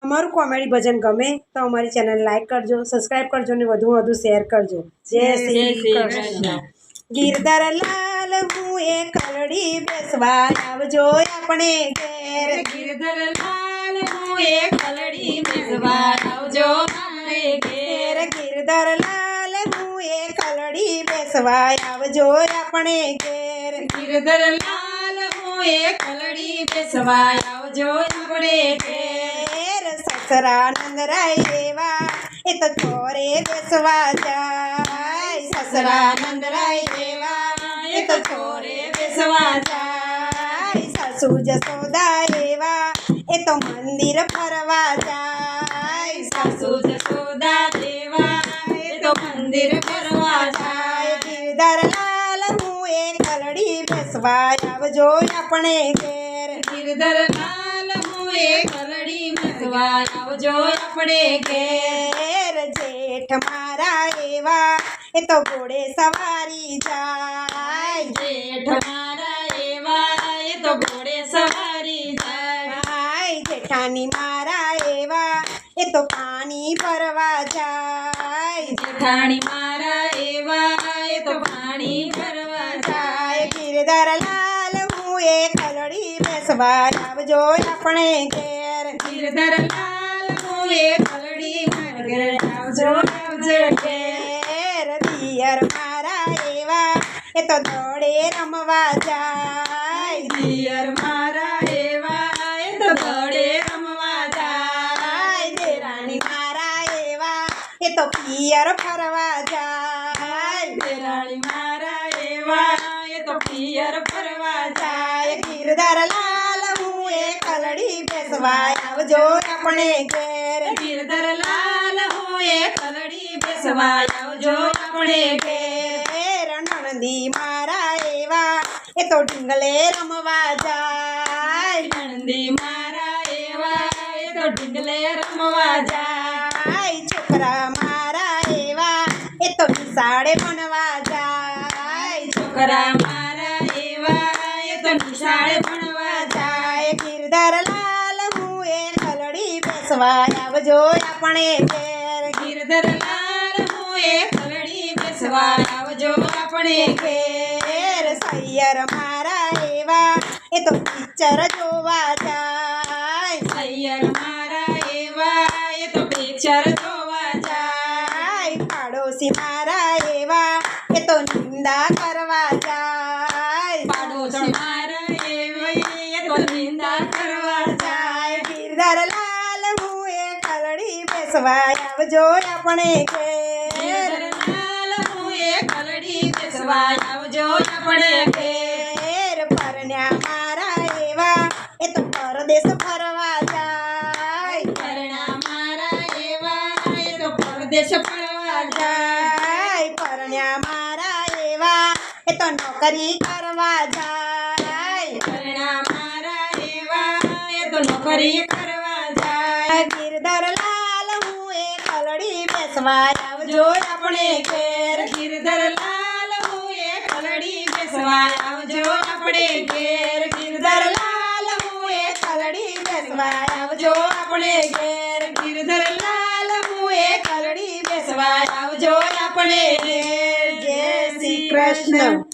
અમારું કોમેડી ભજન ગમે તો અમારી ચેનલ લાઈક કરજો, સબસ્ક્રાઇબ કરજો અને વધુ શેર કરજો. જય શ્રી કૃષ્ણ. ગિરધર લાલ હું એ કલડી બેસવા આવજો આપણે ઘેર. ગિરધર લાલ હું એ કલડી બેસવા આવજો મારે ઘેર. ગિરધર લાલ હું એ કલડી બેસવા આવજો આપણે ઘેર. ગિરધર લાલ હું એ કલડી બેસવા આવજો આપણે ઘેર. સસરા નંદરાય દેવા એ તો ચોરે બેસવા જાય. સસરા નંદરાય દેવા એ તો ચોરે બેસવા જાય. સાસુ જસોદા એવા એ તો મંદિર ફરવા જાય. સાસુ જસોદા દેવા એ તો મંદિર ફરવા જાય. ગિરધર લાલ હું એ કલડી બેસવા આવજો આપણે ઘેર. ગિરધર લાલ હું એ કલડી બેસવા આવજો આપણે ઘેર. જેઠ મારા એવા એ તો ઘોડે સવારી જાય. જેઠ મારા એવા એ તો ઘોડે સવારી જાય. જેઠાની મારા એવા એ તો પાણી ભરવા જાય. જેઠાણી મારા એવા એ તો પાણી ભરવા જાય. ગિરધર લાલ હું એ કલડી બેસવા આવજો આપણે ઘેર. ગિરધર લાલ હું એ કલડી ઘેર આવજો આવજો ઘેર. દિયર મારા એવા એ તો દોડે રમવા જાય. દિયર મારા એવા એ તો દોડે રમવા જાય. દેરાણી મારા એવા એ તો પિયર ફરવા જાય. દેરાણી મારા એવા એ તો પિયર ફરવા જાય. ગિરધર લાલ હું એ કલડી બેસવા આવજો આપણે ઘેર. ગિરધર લાલ હું એ કલડી બેસવા આવજો આપણે ઘેર. નણંદી મારા એવા એ તો ઢીંગલે રમવા જાય. નંદી મારા એવા એ તો ઢીંગલે રમવા જાય. છોકરા મારા એવા એ તો નિશાળે ભણવા જાય. છોકરા મારા એવા એ તો નિશાળે ભણવા જાય. ગિરધર લાલ હું એ કલડી બેસવા આવજો આપણે ઘેર. ગિરધર લાલ હું એ કલડી બેસવા આવજો આપણે ઘેર. સૈયર મારા એવા એ તો પિક્ચર જોવા જાય. સૈયર મારા એવા એ તો પિક્ચર જોવા જાય. પાડોશી મારા એવા એ તો નિંદા કરવા જાય. પાડોશી મારા એવા એ તો નિંદા કરવા જાય. ગિરધર લાલ હું એ કલડી બેસવા આવજો આપણે ઘેર. ગિરધર લાલ હું એ કલડી બેસવા આવજો આપણે ઘેર. પરણ્યા મારા એવા એ તો પરદેશ ફરવા જાય. પરણા મારા એવા એ તો પરદેશ ફરવા જાય. પરણ્યા મારા એવા એ તો નોકરી કરવા જાય. પરણા મારા એવા એ તો નોકરી કરવા જાય. ગિરધર લાલ હું એ કલડી બેસવા આવજો આપણે ઘેર. ગિરધર લાલ હું એ કલડી બેસવા આવજો આપણે ઘેર. ગિરધર લાલ હું એ કલડી બેસવા આવજો આપણે ઘેર. ગિરધર લાલ હું એ કલડી બેસવા આવજો આપણે ઘેર. જય શ્રી કૃષ્ણ.